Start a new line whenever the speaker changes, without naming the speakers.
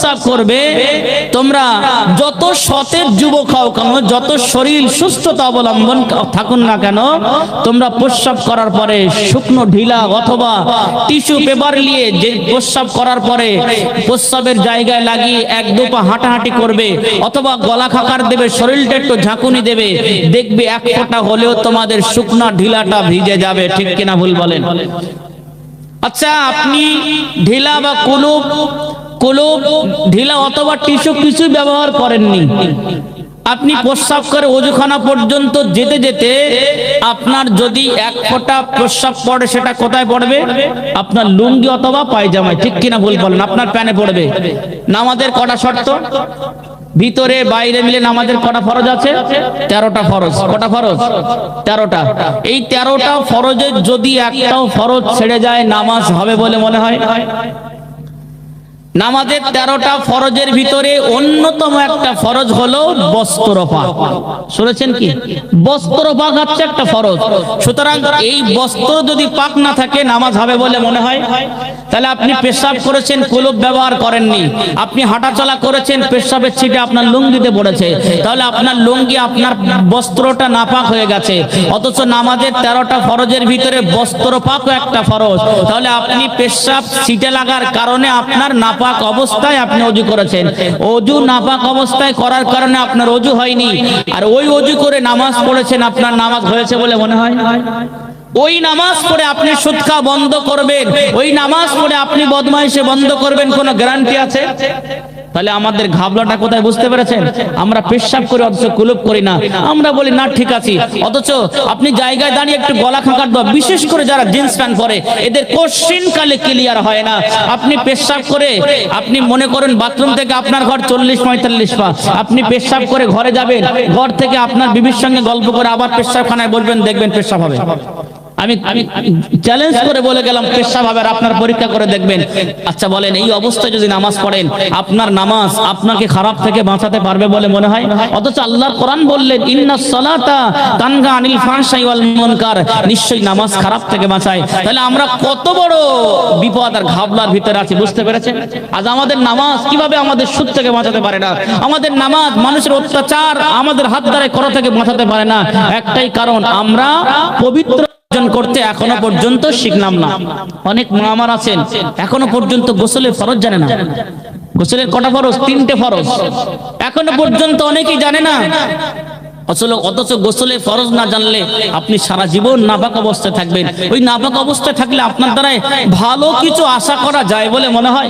প্রস্রাব করবে, তোমরা যত সতেজ যুবক হও কেন, যত শরীর সুস্থতা অবলম্বন থাকুন না কেন, তোমরা প্রস্রাব করার পরে শুকনো ঢিলা অথবা টিস্যু পেপার নিয়ে যে প্রস্রাব করার পরে প্রস্রাবের জায়গায় লাগিয়ে এক দু পা হাঁটাহাঁটি করবে অথবা গলা খাকার দেবে, শরীরটা একটু ঝাঁকুনি দেবে, দেখবে এক ফোঁটা হলেও তোমাদের শুকনা ঢিলাটা ভিজে যাবে। ঠিক কিনা ভুল বলেন? আচ্ছা, আপনি ঢিলা বা কুলুপ ঢিলা অথবা টিস্যু কিছু ব্যবহার করেননি, আপনি প্রস্রাব করে ওযুখানা পর্যন্ত যেতে যেতে আপনার যদি এক ফোঁটা প্রস্রাব পড়ে, সেটা কোথায় পড়বে? আপনার লুঙ্গি অথবা পায়জামায়। ঠিক কিনা ভুল বলেন? আপনার প্যানে পড়বে। নামাজের কটা শর্ত? ভিতরে বাইরে মিলে নামাজের কটা ফরজ আছে? 13টা ফরজ। কটা ফরজ? 13টা। এই 13টা ফরজের যদি একটাও ফরজ ছেড়ে যায়, নামাজ হবে বলে মনে হয়? নামাজের 13টা ফরজের ভিতরে অন্যতম একটা ফরজ হলো বস্ত্র পাক। শুনেছেন কি? বস্ত্র পাক হচ্ছে একটা ফরজ। সুতরাং এই বস্ত্র যদি পাক না থাকে, নামাজ হবে বলে মনে হয়? তাহলে আপনি পেশাব করেছেন, কুলুপ ব্যবহার করেননি, আপনি হাঁটাচলা করেছেন, পেশাবের ছিটে আপনার লুঙ্গিতে পড়েছে, তাহলে আপনার লুঙ্গি, আপনার বস্ত্রটা নাপাক হয়ে গেছে। অথচ নামাজের 13টা ফরজের ভিতরে বস্ত্র পাকও একটা ফরজ। তাহলে আপনি পেশাব ছিটে লাগার কারণে আপনার নাপাক অবস্থায় আপনি ওযু করেছেন, ওযু নাপাক অবস্থায় করার কারণে আপনার ওযু হয়নি, আর ওই ওযু করে নামাজ পড়েছেন, আপনার নামাজ হয়েছে বলে মনে হয়? ওই নামাজ পড়ে আপনি সুদ খাওয়া বন্ধ করবেন, ওই নামাজ পড়ে আপনি বদমাইশি বন্ধ করবেন, কোনো গ্যারান্টি আছে? তাহলে আমাদের ঘাবলাটা কোথায় বুঝতে পেরেছেন? আমরা পেশাব করি অথচ কুলুপ করি না। আমরা বলি না ঠিক আছে, অথচ আপনি জায়গায় দাঁড়িয়ে একটু গলা খাকার দোয়া, বিশেষ করে যারা জিন্স প্যান্ট পরে, এদের কোশ্চিন কালে ক্লিয়ার হয় না। আপনি পেশাব করে, আপনি মনে করেন বাথরুম থেকে আপনার ঘর 40-45 পা, আপনি পেশাব করে ঘরে যাবেন, ঘর থেকে আপনার বিবির সঙ্গে গল্প করে আবার পেশাবখানায় বসবেন, দেখবেন পেশাব হবে। আমি চ্যালেঞ্জ করে বলে গেলাম পেশাব হবে, আর আপনার পরীক্ষা করে দেখবেন। আচ্ছা বলেন, এই অবস্থায় যদি নামাজ পড়েন, আপনার নামাজ আপনাকে খারাপ থেকে বাঁচাতে পারবে বলে মনে হয়? অথচ আল্লাহর কোরআন বললেন, ইন্নাস সালাতা তানহা আনিল ফাহশাই ওয়াল মুনকার, নিশ্চয়ই নামাজ খারাপ থেকে বাঁচায়। তাহলে আমরা কত বড় বিপদ আর ঘাবলার ভিতরে আছি, বুঝতে পেরেছেন? আজ আমাদের নামাজ কিভাবে আমাদের সুদ থেকে বাঁচাতে পারে না, আমাদের নামাজ মানুষের অত্যাচার আমাদের হাত দ্বারা করা থেকে বাঁচাতে পারে না। একটাই কারণ, আমরা পবিত্র করতে এখনো পর্যন্ত শিখলাম না। অনেক মা আমার আছেন এখনো পর্যন্ত গোসলের ফরজ জানে না। গোসলের কটা ফরজ? 3টে ফরজ এখনো পর্যন্ত অনেকেই জানে না। অথচ গোসলের ফরজ না জানলে আপনি সারা জীবন নাপাক অবস্থায় থাকবেন। ওই নাপাক অবস্থায় থাকলে আপনার দ্বারা ভালো কিছু আশা করা যায় বলে মনে হয়?